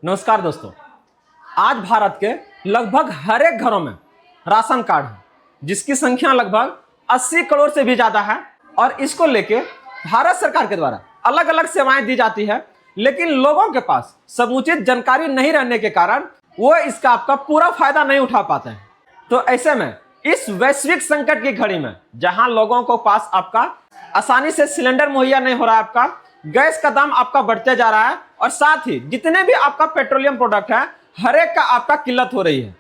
नमस्कार दोस्तों। आज भारत के लगभग हर एक घरों में राशन कार्ड है, जिसकी संख्या लगभग 80 करोड़ से भी ज्यादा है। और इसको लेके भारत सरकार के द्वारा अलग अलग सेवाएं दी जाती है, लेकिन लोगों के पास समुचित जानकारी नहीं रहने के कारण वो इसका आपका पूरा फायदा नहीं उठा पाते हैं। तो ऐसे में इस वैश्विक संकट की घड़ी में जहां लोगों को पास आपका आसानी से सिलेंडर मुहैया नहीं हो रहा है, आपका गैस का दाम आपका बढ़ते जा रहा है, और साथ ही जितने भी आपका पेट्रोलियम प्रोडक्ट है हर एक का आपका किल्लत हो रही है।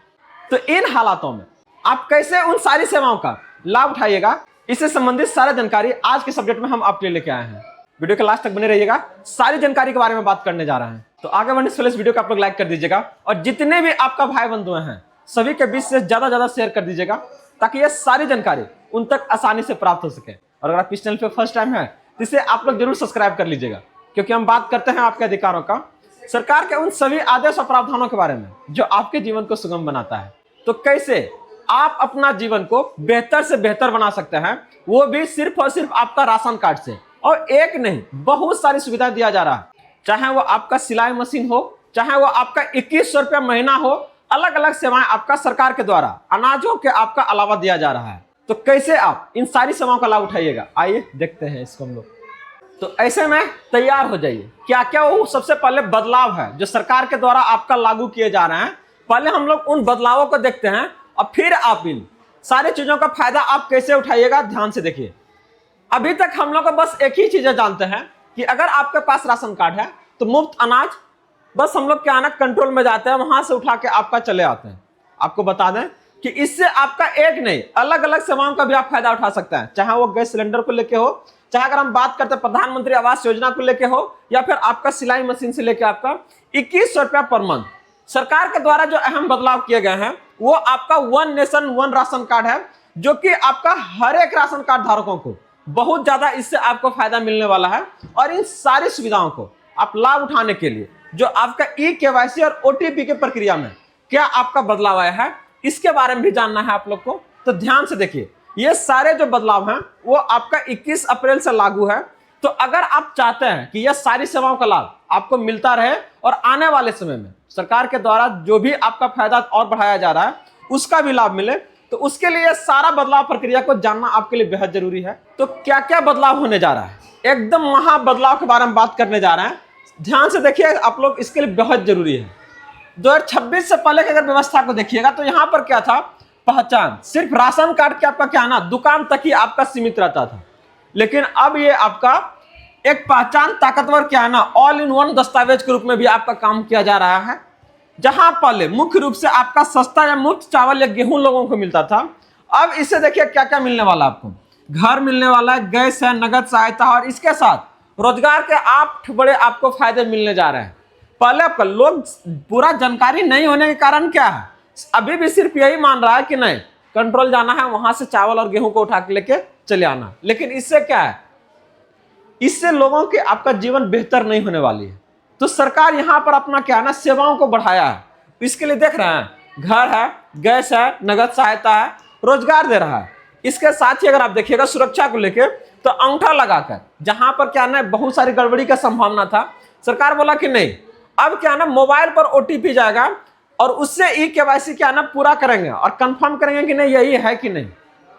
तो इन हालातों में आप कैसे उन सारी सेवाओं का लाभ उठाइएगा, इससे संबंधित सारा जानकारी आज के सब्जेक्ट में हम आपके लिए लेके आए हैं। वीडियो के लास्ट तक बने रहिएगा, सारी जानकारी के बारे में बात करने जा रहे हैं। तो आगे बढ़ने से पहले इस वीडियो को आप लोग लाइक कर दीजिएगा, और जितने भी आपका भाई बंधु हैं सभी के बीच से ज्यादा शेयर कर दीजिएगा, ताकि ये सारी जानकारी उन तक आसानी से प्राप्त हो सके। और अगर आप इस चैनल पे फर्स्ट टाइम है तो इसे आप लोग जरूर सब्सक्राइब कर लीजिएगा, क्योंकि हम बात करते हैं आपके अधिकारों का, सरकार के उन सभी आदेश और प्रावधानों के बारे में जो आपके जीवन को सुगम बनाता है। तो कैसे आप अपना जीवन को बेहतर से बेहतर बना सकते हैं, वो भी सिर्फ और सिर्फ आपका राशन कार्ड से। और एक नहीं, बहुत सारी सुविधाएं दिया जा रहा है, चाहे वो आपका सिलाई मशीन हो, चाहे वो आपका 2100 रुपया महीना हो। अलग अलग सेवाएं आपका सरकार के द्वारा अनाजों के आपका अलावा दिया जा रहा है। तो कैसे आप इन सारी सेवाओं का लाभ उठाइएगा, आइए देखते हैं इसको हम लोग। तो ऐसे में तैयार हो जाइए, क्या क्या वो सबसे पहले बदलाव है जो सरकार के द्वारा आपका लागू किए जा रहे हैं। पहले हम लोग उन बदलावों को देखते हैं, और फिर आप इन सारी चीजों का फायदा आप कैसे उठाइएगा, ध्यान से देखिए। अभी तक हम लोग बस एक ही चीजें जानते हैं कि अगर आपके पास राशन कार्ड है तो मुफ्त अनाज, बस हम लोग क्या है ना कंट्रोल में जाते हैं, वहां से उठा के आपका चले आते हैं। आपको बता दें कि इससे आपका एक नहीं, अलग अलग सेवाओं का भी आप फायदा उठा सकते हैं, चाहे वो गैस सिलेंडर को लेके हो, चाहे अगर हम बात करते हैं प्रधानमंत्री आवास योजना को लेके हो, या फिर आपका सिलाई मशीन से लेके आपका 2100 रुपया पर मंथ। सरकार के द्वारा जो अहम बदलाव किए गए हैं वो आपका one nation one ration card है, जो कि आपका हर एक राशन कार्ड धारकों को बहुत ज्यादा इससे आपको फायदा मिलने वाला है। और इन सारी सुविधाओं को आप लाभ उठाने के लिए जो आपका ई-केवाईसी और ओटीपी की प्रक्रिया में क्या आपका बदलाव आया है, इसके बारे में भी जानना है आप लोग को। तो ध्यान से देखिए, ये सारे जो बदलाव हैं वो आपका 21 अप्रैल से लागू है। तो अगर आप चाहते हैं कि यह सारी सेवाओं का लाभ आपको मिलता रहे और आने वाले समय में सरकार के द्वारा जो भी आपका फायदा और बढ़ाया जा रहा है उसका भी लाभ मिले, तो उसके लिए सारा बदलाव प्रक्रिया को जानना आपके लिए बेहद जरूरी है। तो क्या क्या बदलाव होने जा रहा है, एकदम महा बदलाव के बारे में बात करने जा रहे हैं। ध्यान से देखिए, आप लोग इसके लिए बहुत जरूरी है। 2026 से पहले की अगर व्यवस्था को देखिएगा तो यहाँ पर क्या था, पहचान सिर्फ राशन कार्ड के आपका क्या ना दुकान तक ही आपका सीमित रहता था, लेकिन अब ये आपका एक पहचान ताकतवर क्या है ना ऑल इन वन दस्तावेज के रूप में भी आपका काम किया जा रहा है। जहां पहले मुख्य रूप से आपका सस्ता या मुफ्त चावल या गेहूं लोगों को मिलता था, अब इससे देखिए क्या क्या मिलने वाला है। आपको घर मिलने वाला है, गैस है, नगद सहायता, और इसके साथ रोजगार के 8 बड़े आपको फायदे मिलने जा रहे हैं। पहले आपका लोग पूरा जानकारी नहीं होने के कारण क्या है, अभी भी सिर्फ यही मान रहा है कि नहीं कंट्रोल जाना है, वहां से चावल और गेहूं को उठा के लेके चले आना। लेकिन इससे क्या है, इससे लोगों के आपका जीवन बेहतर नहीं होने वाली है। तो सरकार यहां पर अपना क्या है ना सेवाओं को बढ़ाया है। इसके लिए देख रहे हैं, घर है, गैस है, नगद सहायता है, रोजगार दे रहा है। इसके साथ ही अगर आप देखिएगा सुरक्षा को लेकर, तो अंगूठा लगाकर जहां पर क्या ना बहुत सारी गड़बड़ी का संभावना था, सरकार बोला कि नहीं, अब क्या ना मोबाइल पर ओटीपी जाएगा और उससे ई-केवाईसी क्या ना पूरा करेंगे और कंफर्म करेंगे कि नहीं यही है कि नहीं।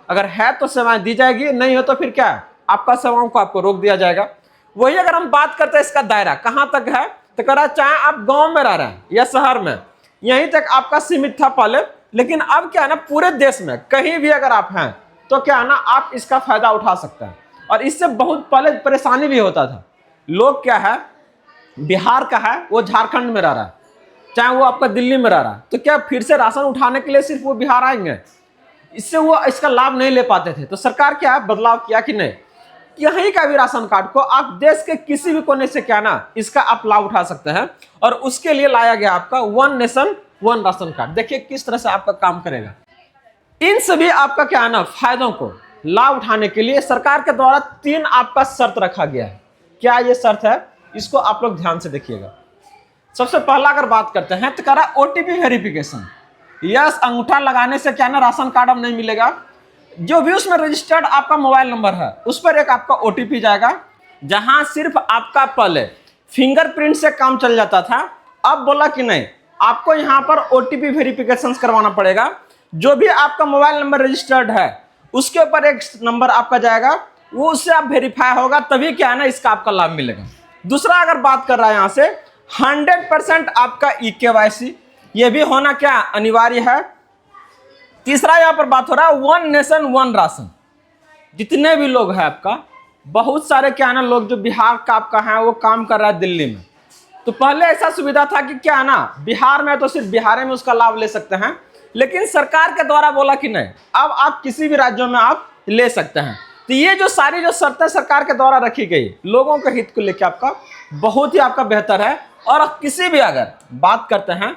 अगर है तो सेवाएं दी जाएगी, नहीं हो तो फिर क्या है आपका सेवाओं को आपको रोक दिया जाएगा। वही अगर हम बात करते हैं इसका दायरा कहां तक है, तो कह रहा चाहे आप गांव में रह रहे हैं या शहर में, यहीं तक आपका सीमित था पहले, लेकिन अब क्या है ना पूरे देश में कहीं भी अगर आप हैं तो क्या है ना आप इसका फायदा उठा सकते हैं। और इससे बहुत पहले परेशानी भी होता था, लोग क्या है बिहार का है वो झारखंड में रह रहा है, चाहे वो आपका दिल्ली में रह रहा है, तो क्या फिर से राशन उठाने के लिए सिर्फ वो बिहार आएंगे, इससे वो इसका लाभ नहीं ले पाते थे। तो सरकार क्या है बदलाव किया कि नहीं, यहीं का भी राशन कार्ड को आप देश के किसी भी कोने से क्या ना इसका आप लाभ उठा सकते हैं। और उसके लिए लाया गया आपका one nation one ration card. देखिए किस तरह से आपका काम करेगा। इन सभी आपका क्या है ना फायदों को लाभ उठाने के लिए सरकार के द्वारा 3 आपका शर्त रखा गया है। क्या ये शर्त है, इसको आप लोग ध्यान से देखिएगा। सबसे पहला अगर बात करते हैं तो कह रहा ओटीपी वेरिफिकेशन। यस, अंगूठा लगाने से क्या ना राशन कार्ड अब नहीं मिलेगा, जो भी उसमें रजिस्टर्ड आपका मोबाइल नंबर है उस पर एक आपका ओटीपी जाएगा। जहां सिर्फ आपका पहले फिंगरप्रिंट से काम चल जाता था, अब बोला कि नहीं, आपको यहाँ पर ओटीपी वेरिफिकेशन करवाना पड़ेगा। जो भी आपका मोबाइल नंबर रजिस्टर्ड है उसके ऊपर एक नंबर आपका जाएगा, वो उससे आप वेरीफाई होगा, तभी क्या है ना इसका आपका लाभ मिलेगा। दूसरा अगर बात कर रहा है यहाँ से 100% आपका eKYC, ये भी होना क्या अनिवार्य है। तीसरा यहाँ पर बात हो रहा है वन नेशन वन राशन। जितने भी लोग हैं आपका, बहुत सारे क्या है ना लोग जो बिहार का आपका है वो काम कर रहा है दिल्ली में, तो पहले ऐसा सुविधा था कि क्या है ना बिहार में तो सिर्फ बिहार में उसका लाभ ले सकते हैं, लेकिन सरकार के द्वारा बोला कि नहीं, अब आप किसी भी राज्यों में आप ले सकते हैं। तो ये जो सारी जो शर्तें सरकार के द्वारा रखी गई लोगों के हित को लेकर आपका बहुत ही आपका बेहतर है। और किसी भी अगर बात करते हैं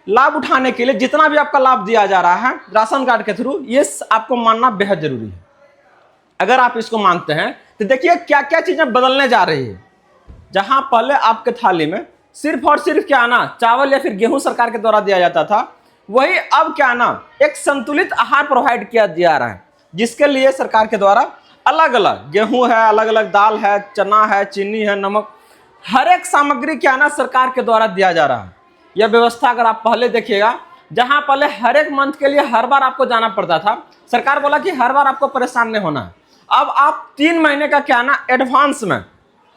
लाभ उठाने के लिए, जितना भी आपका लाभ दिया जा रहा है राशन कार्ड के थ्रू, ये आपको मानना बेहद जरूरी है। अगर आप इसको मानते हैं तो देखिए क्या क्या चीजें बदलने जा रही है। जहां पहले आपके थाली में सिर्फ और सिर्फ क्या ना चावल या फिर गेहूं सरकार के द्वारा दिया जाता था, वही अब क्या ना एक संतुलित आहार प्रोवाइड किया जा रहा है, जिसके लिए सरकार के द्वारा अलग अलग गेहूं है, अलग अलग दाल है, चना है, चीनी है, नमक, हर एक सामग्री क्या ना सरकार के द्वारा दिया जा रहा है। यह व्यवस्था अगर आप पहले देखिएगा, जहां पहले हर एक मंथ के लिए हर बार आपको जाना पड़ता था, सरकार बोला कि हर बार आपको परेशान नहीं होना है। अब आप 3 महीने का क्या ना एडवांस में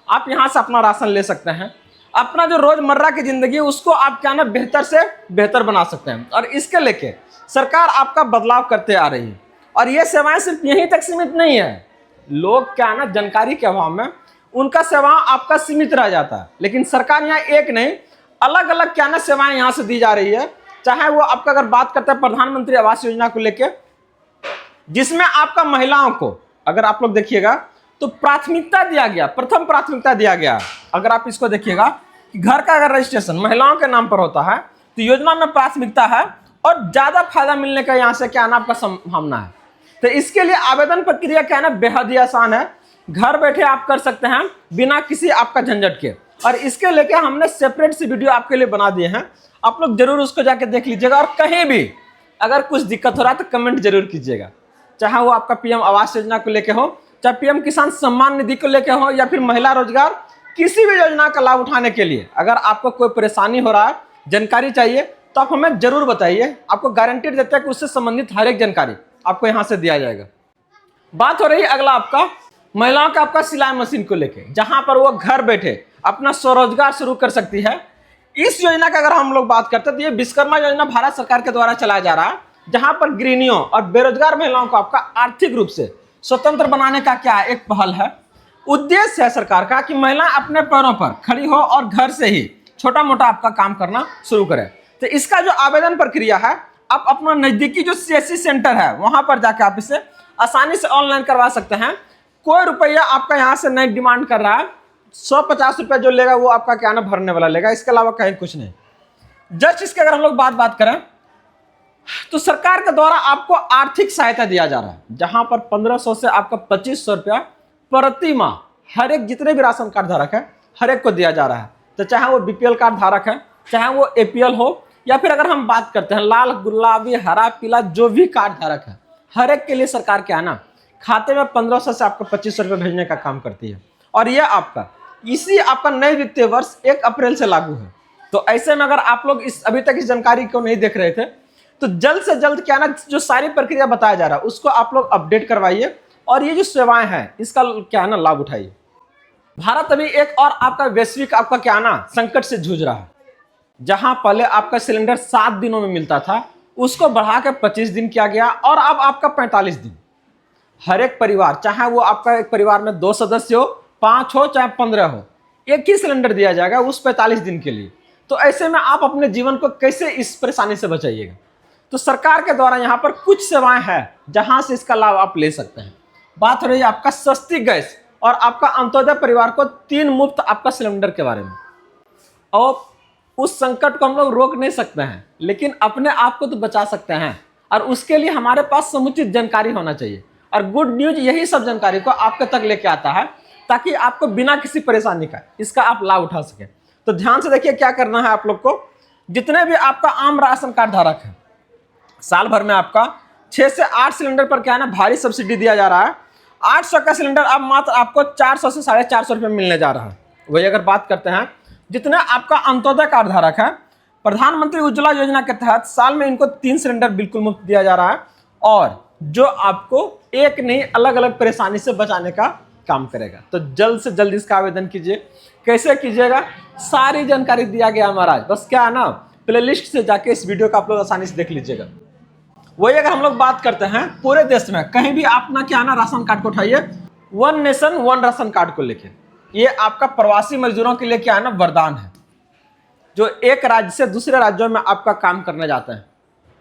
आप यहां से अपना राशन ले सकते हैं। अपना जो रोजमर्रा की जिंदगी है उसको आप क्या ना बेहतर से बेहतर बना सकते हैं। और इसके लेके सरकार आपका बदलाव करते आ रही है। और ये सेवाएं सिर्फ यहीं तक सीमित नहीं है। लोग क्या ना जानकारी के अभाव में उनका सेवा आपका सीमित रह जाता है, लेकिन सरकार यहाँ एक नहीं अलग अलग क्या ना सेवाएं यहाँ से दी जा रही है। चाहे वो आपका अगर बात करते हैं प्रधानमंत्री आवास योजना को लेके, जिसमें आपका महिलाओं को अगर आप लोग देखिएगा तो प्राथमिकता दिया गया, प्रथम प्राथमिकता दिया गया। अगर आप इसको देखिएगा कि घर का अगर रजिस्ट्रेशन महिलाओं के नाम पर होता है तो योजना में प्राथमिकता है और ज्यादा फायदा मिलने का यहाँ से क्या ना आपका संभावना है। तो इसके लिए आवेदन प्रक्रिया क्या है ना बेहद ही आसान है, घर बैठे आप कर सकते हैं बिना किसी आपका झंझट के। और इसके लेके हमने सेपरेट सी वीडियो आपके लिए बना दिए हैं, आप लोग जरूर उसको जाके देख लीजिएगा। और कहीं भी अगर कुछ दिक्कत हो रहा है तो कमेंट जरूर कीजिएगा, चाहे वो आपका पीएम आवास योजना को लेके हो, चाहे पीएम किसान सम्मान निधि को लेके हो, या फिर महिला रोजगार, किसी भी योजना का लाभ उठाने के लिए अगर आपको कोई परेशानी हो रहा है, जानकारी चाहिए, तो आप हमें जरूर बताइए। आपको गारंटी देते हैं कि उससे संबंधित हर एक जानकारी आपको यहाँ से दिया जाएगा। बात हो रही है अगला आपका महिलाओं का आपका सिलाई मशीन को लेके, जहां पर वो घर बैठे अपना स्वरोजगार शुरू कर सकती है। इस योजना का अगर हम लोग बात करते हैं तो ये विश्वकर्मा योजना भारत सरकार के द्वारा चलाया जा रहा है, जहां पर गृहिणियों और बेरोजगार महिलाओं को आपका आर्थिक रूप से स्वतंत्र बनाने का क्या एक पहल है। उद्देश्य है सरकार का कि महिला अपने पैरों पर खड़ी हो और घर से ही छोटा मोटा आपका काम करना शुरू करे। तो इसका जो आवेदन प्रक्रिया है, आप अपना नजदीकी जो सीएससी सेंटर है वहां पर जाकर आप इसे आसानी से ऑनलाइन करवा सकते हैं। कोई रुपया आपका यहाँ से नहीं डिमांड कर रहा है, 150 रुपया जो लेगा वो आपका क्या ना भरने वाला लेगा, इसके अलावा कहीं कुछ नहीं। जस्ट इसके अगर हम लोग बात करें तो सरकार के द्वारा आपको आर्थिक सहायता दिया जा रहा है, जहां पर 1500 से आपका 2500 रुपया प्रति माह हर एक जितने भी राशन कार्ड धारक है हर एक को दिया जा रहा है। तो चाहे वो बीपीएल कार्ड धारक है, चाहे वो एपीएल हो, या फिर अगर हम बात करते हैं लाल गुलाबी हरा पीला जो भी कार्ड धारक है, हर एक के लिए सरकार क्या है ना खाते में 1500 से आपको 2500 रुपये भेजने का काम करती है। और यह आपका इसी आपका नए वित्तीय वर्ष 1 अप्रैल से लागू है। तो ऐसे में अगर आप लोग अभी तक इस जानकारी को नहीं देख रहे थे तो जल्द से जल्द क्या ना जो सारी प्रक्रिया बताया जा रहा है उसको आप लोग अपडेट करवाइए और ये जो सेवाएं हैं इसका क्या ना लाभ उठाइए। भारत अभी एक और आपका वैश्विक आपका क्या ना संकट से जूझ रहा है, जहां पहले आपका सिलेंडर 7 दिनों में मिलता था उसको बढ़ा के 25 दिन किया गया और अब आपका 45 दिन। हर एक परिवार, चाहे वो आपका एक परिवार में 2 सदस्य हो, 5 हो, चाहे 15 हो, एक ही सिलेंडर दिया जाएगा उस 45 दिन के लिए। तो ऐसे में आप अपने जीवन को कैसे इस परेशानी से बचाइएगा। तो सरकार के द्वारा यहाँ पर कुछ सेवाएं हैं जहां से इसका लाभ आप ले सकते हैं। बात हो रही है आपका सस्ती गैस और आपका अंत्योदय परिवार को 3 मुफ्त आपका सिलेंडर के बारे में। और उस संकट को हम लोग रोक नहीं सकते हैं, लेकिन अपने आप को तो बचा सकते हैं, और उसके लिए हमारे पास समुचित जानकारी होना चाहिए। और गुड न्यूज यही सब जानकारी को आपके तक लेके आता है ताकि आपको बिना किसी परेशानी का इसका आप लाभ उठा सके। तो ध्यान से देखिए क्या करना है आप लोग को। जितने भी आपका आम राशन कार्ड धारक है, साल भर में आपका 6 से 8 सिलेंडर पर क्या है ना भारी सब्सिडी दिया जा रहा है। 800 का सिलेंडर अब मात्र आपको 400 से 450 रुपये मिलने जा रहा है। वही अगर बात करते हैं जितने आपका अंत्योदय कार्ड धारक है, प्रधानमंत्री उज्ज्वला योजना के तहत साल में इनको 3 सिलेंडर बिल्कुल मुफ्त दिया जा रहा है, और जो आपको एक नहीं अलग अलग परेशानी से बचाने का काम करेगा। तो जल्द से जल्द इसका आवेदन कीजिए। कैसे कीजिएगा, सारी जानकारी दिया गया महाराज। बस क्या है ना, प्लेलिस्ट से जाके इस वीडियो को आप लोग आसानी से देख लीजिएगा। वही अगर हम लोग बात करते हैं पूरे देश में कहीं भी आप ना क्या है ना राशन कार्ड को उठाइए, one nation one ration card को लेके, ये आपका प्रवासी मजदूरों के लिए क्या है ना वरदान है, जो एक राज्य से दूसरे राज्यों में आपका काम करने जाते हैं,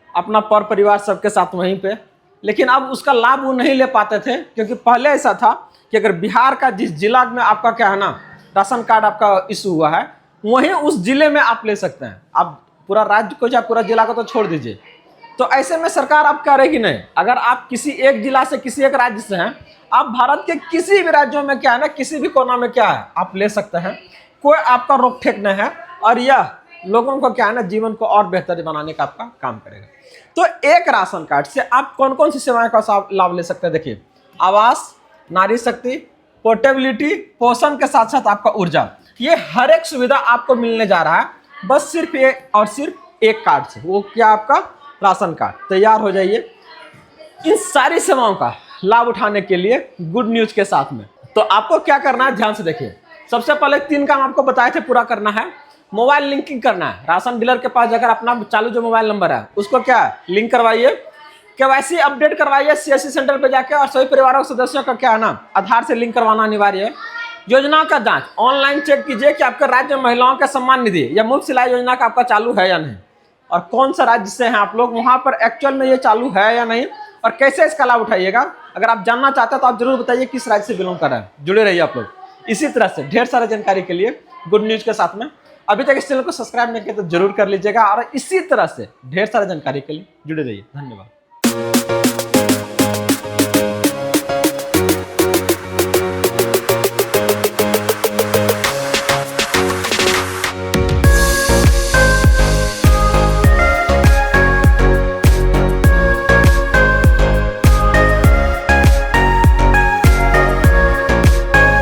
अपना पर परिवार सबके साथ वहीं पे। लेकिन अब उसका लाभ वो नहीं ले पाते थे, क्योंकि पहले ऐसा था कि अगर बिहार का जिस जिला में आपका क्या है ना राशन कार्ड आपका इशू हुआ है, वहीं उस जिले में आप ले सकते हैं। आप पूरा राज्य को या पूरा जिला को तो छोड़ दीजिए। तो ऐसे में सरकार आप करेगी नहीं, अगर आप किसी एक जिला से किसी एक राज्य से हैं, आप भारत के किसी भी राज्यों में क्या है ना किसी भी कोना में क्या है आप ले सकते हैं, कोई आपका रोक ठेक नहीं है, और यह लोगों को क्या है ना जीवन को और बेहतर बनाने का आपका काम करेगा। तो एक राशन कार्ड से आप कौन कौन सी सेवाएं का लाभ ले सकते हैं, देखिए, आवास, नारी शक्ति, पोर्टेबिलिटी, पोषण के साथ साथ आपका ऊर्जा, ये हर एक सुविधा आपको मिलने जा रहा है बस सिर्फ एक और सिर्फ एक कार्ड से। वो क्या, आपका राशन कार्ड। तैयार हो जाइए इन सारी सेवाओं का लाभ उठाने के लिए गुड न्यूज के साथ में। तो आपको क्या करना है, ध्यान से देखिए। सबसे पहले 3 काम आपको बताए थे पूरा करना है। मोबाइल लिंकिंग करना है, राशन डीलर के पास जाकर अपना चालू जो मोबाइल नंबर है उसको क्या लिंक करवाइए, केवाईसी अपडेट करवाइए सीएससी सेंटर पे जाके, और सभी परिवारों के सदस्यों का क्या है ना आधार से लिंक करवाना अनिवार्य है। योजना का जांच ऑनलाइन चेक कीजिए कि आपके राज्य में महिलाओं का सम्मान निधि या मुफ्त सिलाई योजना का आपका चालू है या नहीं, और कौन सा राज्य से हैं आप लोग, वहां पर एक्चुअल में ये चालू है या नहीं, और कैसे इसका लाभ उठाइएगा। अगर आप जानना चाहते हैं तो आप जरूर बताइए किस राज्य से बिलोंग कर रहे हैं। जुड़े रहिए आप लोग इसी तरह से ढेर सारी जानकारी के लिए गुड न्यूज के साथ में। अभी तक इस चैनल को सब्सक्राइब नहीं किया तो जरूर कर लीजिएगा, और इसी तरह से ढेर सारी जानकारी के लिए जुड़े रहिए। धन्यवाद।